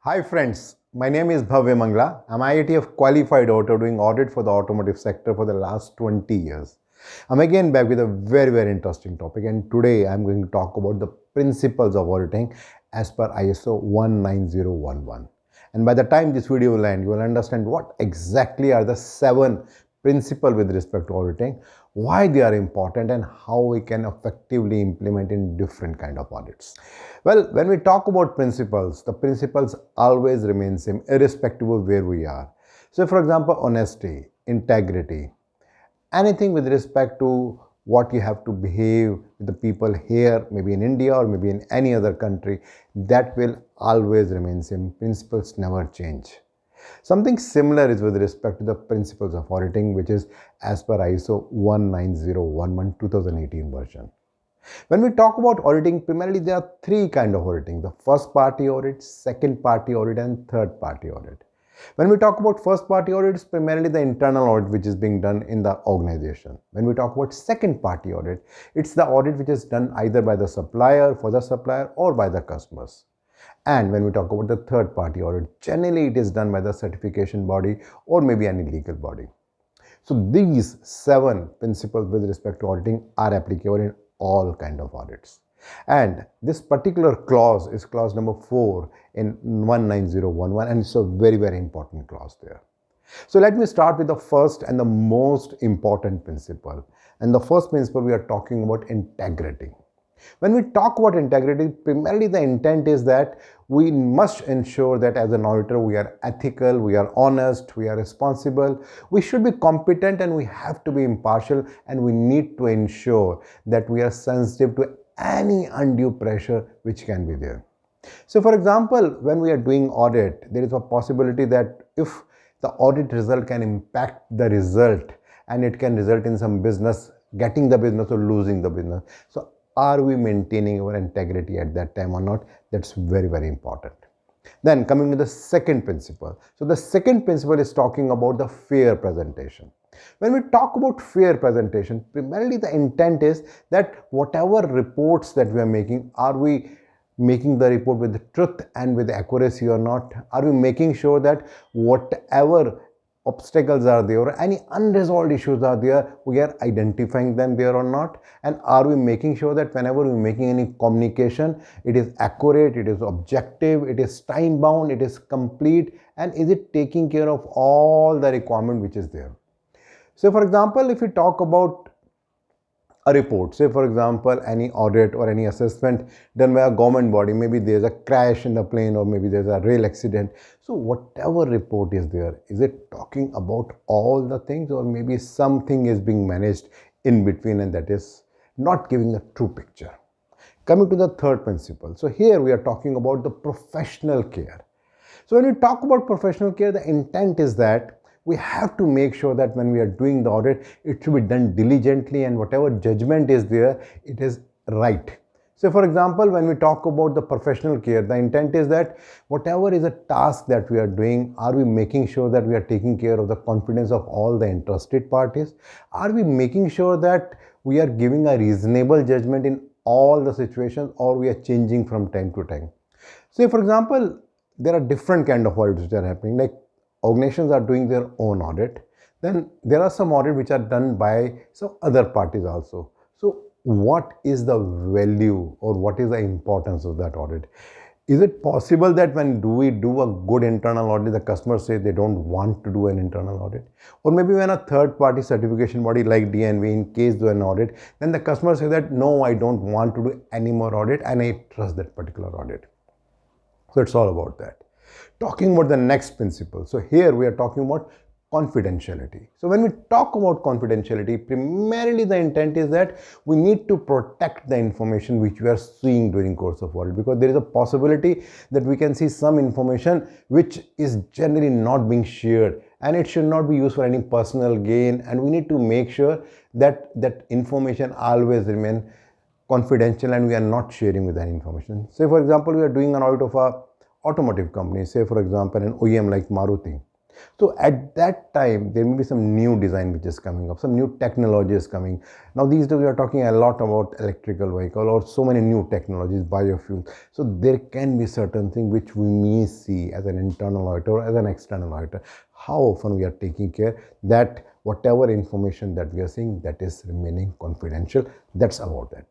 Hi friends, my name is Bhavya Mangla. I'm IITF qualified auditor doing audit for the automotive sector for the last 20 years. I'm again back with a very interesting topic, and today I'm going to talk about the principles of auditing as per ISO 19011. And by the time this video will end, you will understand what exactly are the 7 principles with respect to auditing, why they are important, and how we can effectively implement in different kind of audits. Well, when we talk about principles, the principles always remain same irrespective of where we are. So for example, honesty, integrity, anything with respect to what you have to behave with the people here, maybe in India or maybe in any other country, that will always remain same. Principles never change. Something similar is with respect to the principles of auditing, which is as per ISO 19011 2018 version. When we talk about auditing, primarily there are 3 kind of auditing: the first party audit, second party audit, and third party audit. When we talk about first party audit, it's primarily the internal audit which is being done in the organization. When we talk about second party audit, it's the audit which is done either by the supplier, for the supplier, or by the customers. And when we talk about the third party audit, generally it is done by the certification body or maybe any legal body. So these 7 principles with respect to auditing are applicable in all kind of audits. And this particular clause is clause number 4 in 19011, and it's a very important clause there. So let me start with the first and the most important principle. And the first principle, we are talking about integrity. When we talk about integrity, primarily the intent is that we must ensure that as an auditor we are ethical, we are honest, we are responsible, we should be competent, and we have to be impartial, and we need to ensure that we are sensitive to any undue pressure which can be there. So for example, when we are doing audit, there is a possibility that if the audit result can impact the result, and it can result in some business getting the business or losing the business. So are we maintaining our integrity at that time or not? That's very important. Then coming to the second principle. So the second principle is talking about the fair presentation. When we talk about fair presentation, primarily the intent is that whatever reports that we are making, are we making the report with the truth and with accuracy or not? Are we making sure that whatever obstacles are there or any unresolved issues are there, we are identifying them there or not? And are we making sure that whenever we're making any communication, it is accurate, it is objective, it is time bound, it is complete, and is it taking care of all the requirement which is there? So for example, if we talk about a report, say for example any audit or any assessment done by a government body, maybe there's a crash in the plane or maybe there's a rail accident. So whatever report is there, is it talking about all the things, or maybe something is being managed in between and that is not giving a true picture? Coming to the third principle, so here we are talking about the professional care. So when we talk about professional care, the intent is that we have to make sure that when we are doing the audit, it should be done diligently, and whatever judgment is there, it is right. So for example, when we talk about the professional care, the intent is that whatever is a task that we are doing, are we making sure that we are taking care of the confidence of all the interested parties? Are we making sure that we are giving a reasonable judgment in all the situations, or we are changing from time to time? Say for example, there are different kind of audits which are happening, like organizations are doing their own audit. Then there are some audit which are done by some other parties also. So what is the value or what is the importance of that audit? Is it possible that when we do a good internal audit, the customers say they don't want to do an internal audit? Or maybe when a third party certification body like DNV in case do an audit, then the customer say that no, I don't want to do any more audit and I trust that particular audit. So it's all about that. Talking about the next principle. So here we are talking about confidentiality. So when we talk about confidentiality, primarily the intent is that we need to protect the information which we are seeing during course of audit, because there is a possibility that we can see some information which is generally not being shared, and it should not be used for any personal gain, and we need to make sure that that information always remain confidential and we are not sharing with any information. Say for example, we are doing an audit of a automotive company, say for example an OEM like Maruti. So at that time, there may be some new design which is coming up, some new technology is coming. Now these days we are talking a lot about electrical vehicle or so many new technologies, biofuel. So there can be certain things which we may see as an internal auditor or as an external auditor. How often we are taking care that whatever information that we are seeing, that is remaining confidential. That's about that.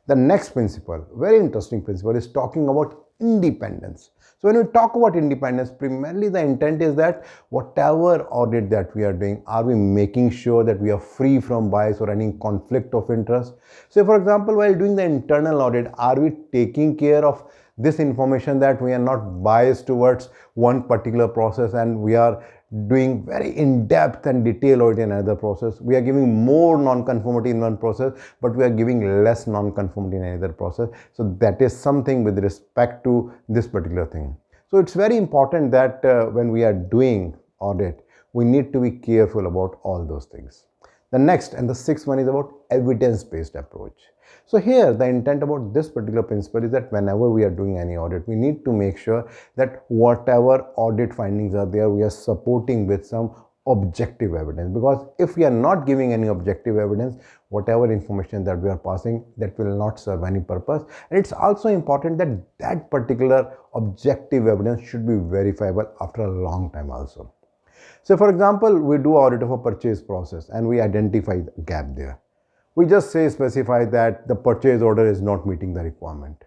The next principle, very interesting principle, is talking about independence. So when we talk about independence, primarily the intent is that whatever audit that we are doing, are we making sure that we are free from bias or any conflict of interest? So for example, while doing the internal audit, are we taking care of this information that we are not biased towards one particular process and we are doing very in-depth and detailed audit in another process? We are giving more non-conformity in one process, but we are giving less non-conformity in another process. So that is something with respect to this particular thing. So it's very important that when we are doing audit, we need to be careful about all those things. The next and the sixth one is about evidence-based approach. So here the intent about this particular principle is that whenever we are doing any audit, we need to make sure that whatever audit findings are there, we are supporting with some objective evidence, because if we are not giving any objective evidence, whatever information that we are passing, that will not serve any purpose. And it's also important that that particular objective evidence should be verifiable after a long time also. So for example, we do audit of a purchase process and we identify the gap there. We just specify that the purchase order is not meeting the requirement.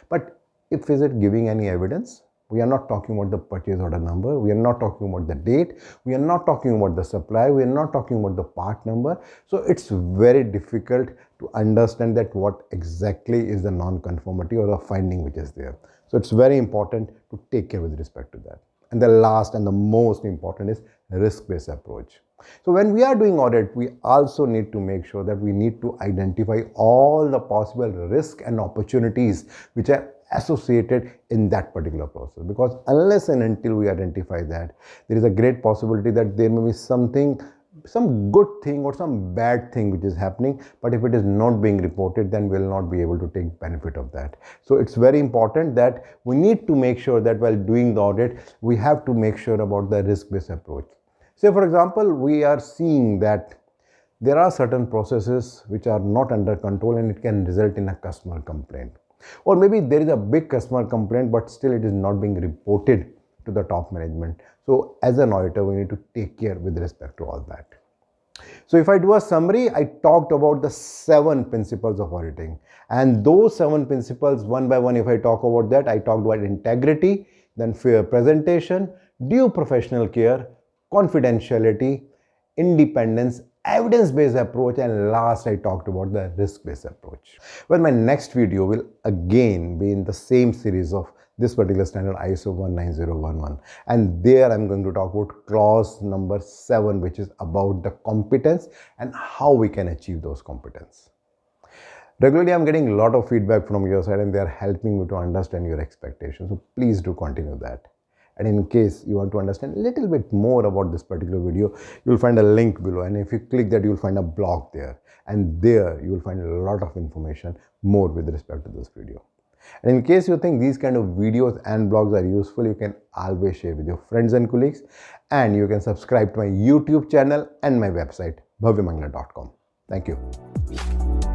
But if is it giving any evidence? We are not talking about the purchase order number. We are not talking about the date. We are not talking about the supply. We are not talking about the part number. So it's very difficult to understand that what exactly is the non-conformity or the finding which is there. So it's very important to take care with respect to that. And the last and the most important is risk-based approach. So when we are doing audit, we also need to make sure that we need to identify all the possible risks and opportunities which are associated in that particular process. Because unless and until we identify that, there is a great possibility that there may be something, some good thing or some bad thing which is happening, but if it is not being reported, then we will not be able to take benefit of that. So it's very important that we need to make sure that while doing the audit, we have to make sure about the risk-based approach. Say for example, we are seeing that there are certain processes which are not under control and it can result in a customer complaint. Or maybe there is a big customer complaint, but still it is not being reported to the top management. So as an auditor, we need to take care with respect to all that. So if I do a summary, I talked about the 7 principles of auditing. And those 7 principles, one by one, if I talk about that, I talked about integrity, then fair presentation, due professional care, confidentiality, independence, evidence-based approach, and last I talked about the risk-based approach. Well, my next video will again be in the same series of this particular standard ISO 19011, and there I'm going to talk about clause number 7, which is about the competence and how we can achieve those competence. Regularly I'm getting a lot of feedback from your side and they are helping me to understand your expectations, so please do continue that. And in case you want to understand a little bit more about this particular video, you will find a link below, and if you click that, you will find a blog there, and there you will find a lot of information more with respect to this video. And in case you think these kind of videos and blogs are useful, you can always share with your friends and colleagues, and you can subscribe to my YouTube channel and my website bhavyamangla.com. Thank you.